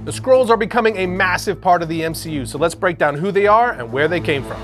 The Skrulls are becoming a massive part of the MCU, so let's break down who they are and where they came from.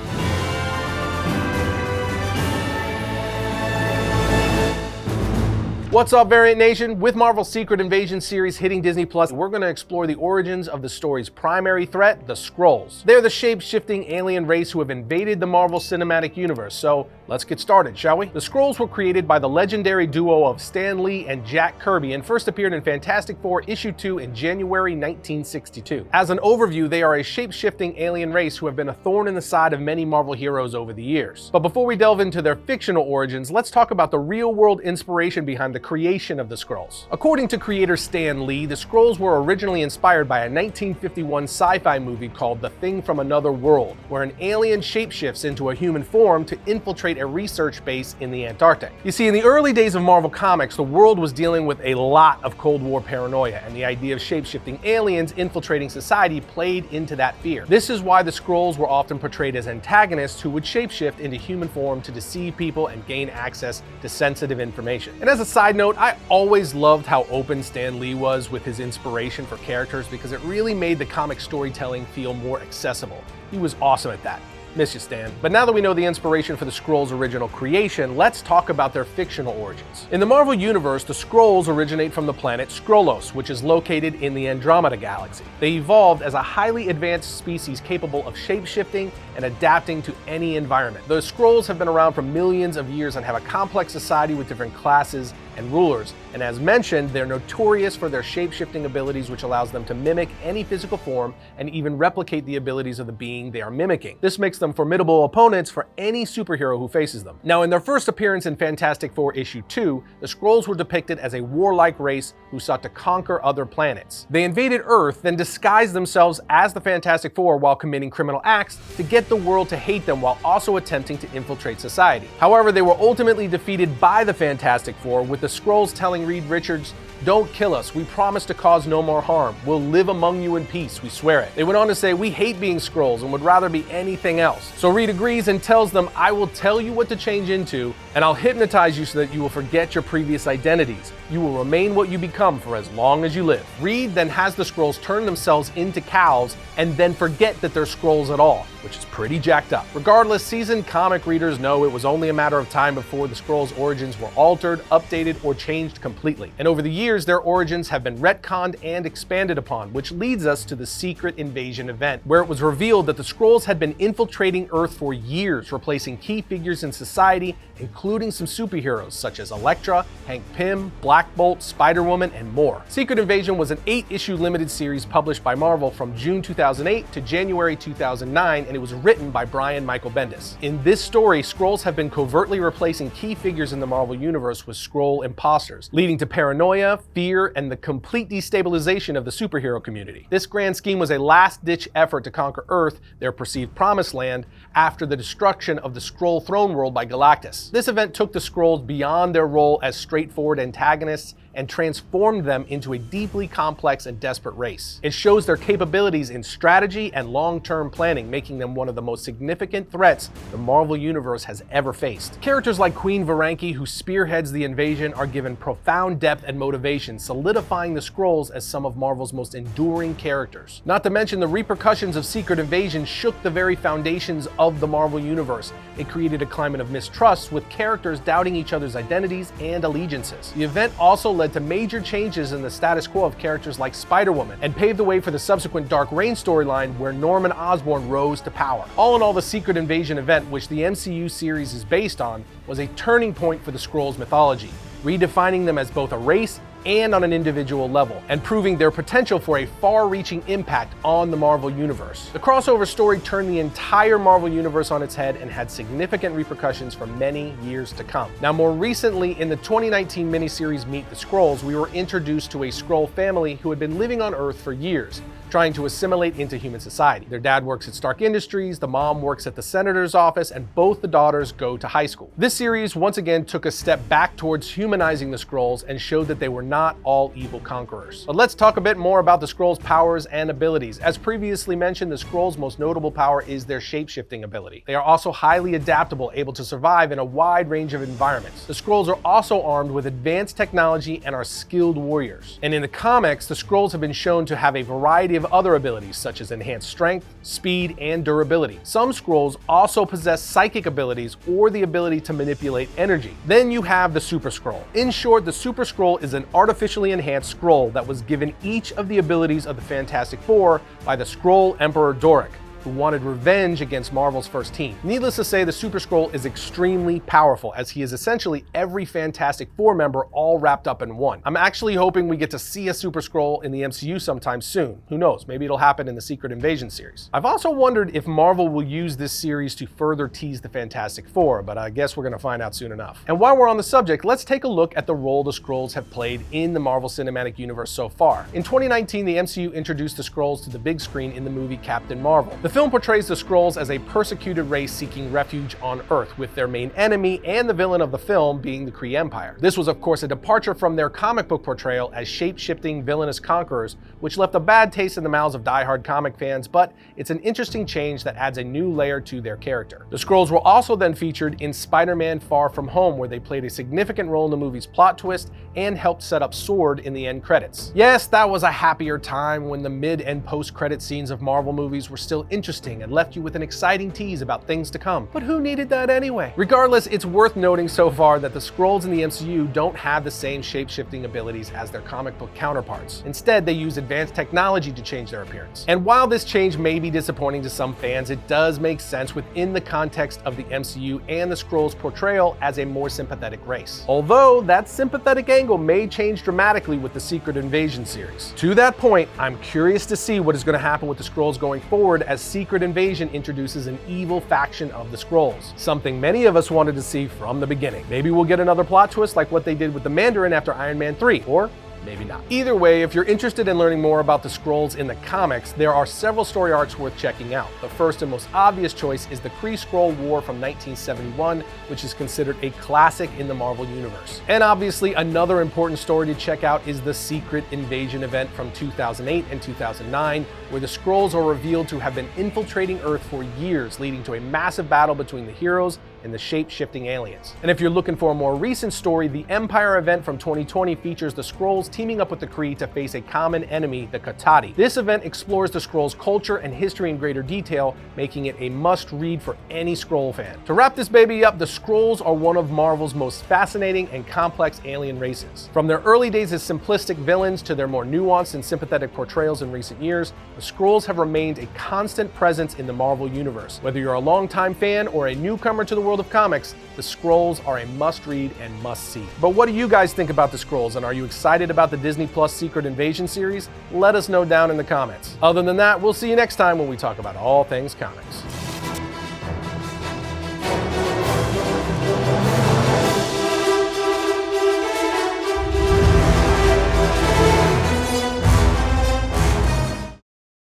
What's up, Variant Nation? With Marvel's Secret Invasion series hitting Disney+, we're going to explore the origins of the story's primary threat, the Skrulls. They're the shape-shifting alien race who have invaded the Marvel Cinematic Universe, so let's get started, shall we? The Skrulls were created by the legendary duo of Stan Lee and Jack Kirby and first appeared in Fantastic Four issue 2 in January 1962. As an overview, they are a shape-shifting alien race who have been a thorn in the side of many Marvel heroes over the years. But before we delve into their fictional origins, let's talk about the real-world inspiration behind the creation of the Skrulls. According to creator Stan Lee, the Skrulls were originally inspired by a 1951 sci-fi movie called The Thing from Another World, where an alien shapeshifts into a human form to infiltrate a research base in the Antarctic. You see, in the early days of Marvel Comics, the world was dealing with a lot of Cold War paranoia, and the idea of shape-shifting aliens infiltrating society played into that fear. This is why the Skrulls were often portrayed as antagonists who would shapeshift into human form to deceive people and gain access to sensitive information. And as a side note, I always loved how open Stan Lee was with his inspiration for characters because it really made the comic storytelling feel more accessible. He was awesome at that. Miss you, Stan. But now that we know the inspiration for the Skrulls' original creation, let's talk about their fictional origins. In the Marvel Universe, the Skrulls originate from the planet Skrullos, which is located in the Andromeda Galaxy. They evolved as a highly advanced species capable of shape-shifting and adapting to any environment. The Skrulls have been around for millions of years and have a complex society with different classes and rulers, and as mentioned, they're notorious for their shape-shifting abilities, which allows them to mimic any physical form and even replicate the abilities of the being they are mimicking. This makes them formidable opponents for any superhero who faces them. Now, in their first appearance in Fantastic Four issue 2, the Skrulls were depicted as a warlike race who sought to conquer other planets. They invaded Earth, then disguised themselves as the Fantastic Four while committing criminal acts to get the world to hate them while also attempting to infiltrate society. However, they were ultimately defeated by the Fantastic Four, with the Skrulls telling Reed Richards, "Don't kill us, we promise to cause no more harm. We'll live among you in peace, we swear it." They went on to say, "We hate being Skrulls and would rather be anything else." So Reed agrees and tells them, "I will tell you what to change into, and I'll hypnotize you so that you will forget your previous identities. You will remain what you become for as long as you live." Reed then has the Skrulls turn themselves into cows and then forget that they're Skrulls at all, which is pretty jacked up. Regardless, seasoned comic readers know it was only a matter of time before the Skrulls' origins were altered, updated, or changed completely. And over the years, their origins have been retconned and expanded upon, which leads us to the Secret Invasion event, where it was revealed that the Skrulls had been infiltrating Earth for years, replacing key figures in society, including some superheroes such as Elektra, Hank Pym, Black Bolt, Spider-Woman, and more. Secret Invasion was an 8-issue limited series published by Marvel from June 2008 to January 2009, and it was written by Brian Michael Bendis. In this story, Skrulls have been covertly replacing key figures in the Marvel Universe with Skrull imposters, leading to paranoia, fear, and the complete destabilization of the superhero community. This grand scheme was a last-ditch effort to conquer Earth, their perceived promised land, after the destruction of the Skrull throne world by Galactus. This event took the Skrulls beyond their role as straightforward antagonists and transformed them into a deeply complex and desperate race. It shows their capabilities in strategy and long-term planning, making them one of the most significant threats the Marvel Universe has ever faced. Characters like Queen Varanki, who spearheads the invasion, are given profound depth and motivation, solidifying the Skrulls as some of Marvel's most enduring characters. Not to mention, the repercussions of Secret Invasion shook the very foundations of the Marvel Universe. It created a climate of mistrust, with characters doubting each other's identities and allegiances. The event also led to major changes in the status quo of characters like Spider-Woman, and paved the way for the subsequent Dark Reign storyline, where Norman Osborn rose to power. All in all, the Secret Invasion event, which the MCU series is based on, was a turning point for the Skrulls mythology, redefining them as both a race and on an individual level, and proving their potential for a far-reaching impact on the Marvel Universe. The crossover story turned the entire Marvel Universe on its head and had significant repercussions for many years to come. Now, more recently, in the 2019 miniseries Meet the Skrulls, we were introduced to a Skrull family who had been living on Earth for years, trying to assimilate into human society. Their dad works at Stark Industries, the mom works at the senator's office, and both the daughters go to high school. This series once again took a step back towards humanizing the Skrulls and showed that they were not all evil conquerors. But let's talk a bit more about the Skrulls' powers and abilities. As previously mentioned, the Skrulls' most notable power is their shape-shifting ability. They are also highly adaptable, able to survive in a wide range of environments. The Skrulls are also armed with advanced technology and are skilled warriors. And in the comics, the Skrulls have been shown to have a variety variety of other abilities such as enhanced strength, speed, and durability. Some Skrulls also possess psychic abilities or the ability to manipulate energy. Then you have the Super Skrull. In short, the Super Skrull is an artificially enhanced Skrull that was given each of the abilities of the Fantastic Four by the Skrull Emperor Doric, who wanted revenge against Marvel's first team. Needless to say, the Super Skrull is extremely powerful, as he is essentially every Fantastic Four member all wrapped up in one. I'm actually hoping we get to see a Super Skrull in the MCU sometime soon. Who knows, maybe it'll happen in the Secret Invasion series. I've also wondered if Marvel will use this series to further tease the Fantastic Four, but I guess we're gonna find out soon enough. And while we're on the subject, let's take a look at the role the Skrulls have played in the Marvel Cinematic Universe so far. In 2019, the MCU introduced the Skrulls to the big screen in the movie Captain Marvel. The film portrays the Skrulls as a persecuted race seeking refuge on Earth, with their main enemy and the villain of the film being the Kree Empire. This was of course a departure from their comic book portrayal as shape-shifting villainous conquerors, which left a bad taste in the mouths of die-hard comic fans, but it's an interesting change that adds a new layer to their character. The Skrulls were also then featured in Spider-Man Far From Home, where they played a significant role in the movie's plot twist and helped set up S.W.O.R.D. in the end credits. Yes, that was a happier time when the mid and post-credit scenes of Marvel movies were still interesting and left you with an exciting tease about things to come. But who needed that anyway? Regardless, it's worth noting so far that the Skrulls in the MCU don't have the same shape-shifting abilities as their comic book counterparts. Instead, they use advanced technology to change their appearance. And while this change may be disappointing to some fans, it does make sense within the context of the MCU and the Skrulls' portrayal as a more sympathetic race. Although that sympathetic angle may change dramatically with the Secret Invasion series. To that point, I'm curious to see what is going to happen with the Skrulls going forward, as Secret Invasion introduces an evil faction of the Skrulls, something many of us wanted to see from the beginning. Maybe we'll get another plot twist like what they did with the Mandarin after Iron Man 3, or maybe not. Either way, if you're interested in learning more about the Skrulls in the comics, there are several story arcs worth checking out. The first and most obvious choice is the Kree-Skrull War from 1971, which is considered a classic in the Marvel Universe. And obviously, another important story to check out is the Secret Invasion event from 2008 and 2009, where the Skrulls are revealed to have been infiltrating Earth for years, leading to a massive battle between the heroes and the shape-shifting aliens. And if you're looking for a more recent story, the Empire event from 2020 features the Skrulls teaming up with the Kree to face a common enemy, the Katati. This event explores the Skrulls' culture and history in greater detail, making it a must-read for any Skrull fan. To wrap this baby up, the Skrulls are one of Marvel's most fascinating and complex alien races. From their early days as simplistic villains to their more nuanced and sympathetic portrayals in recent years, the Skrulls have remained a constant presence in the Marvel Universe. Whether you're a longtime fan or a newcomer to the world of comics, the Skrulls are a must-read and must-see. But what do you guys think about the Skrulls, and are you excited about the Disney Plus Secret Invasion series? Let us know down in the comments. Other than that, we'll see you next time when we talk about all things comics.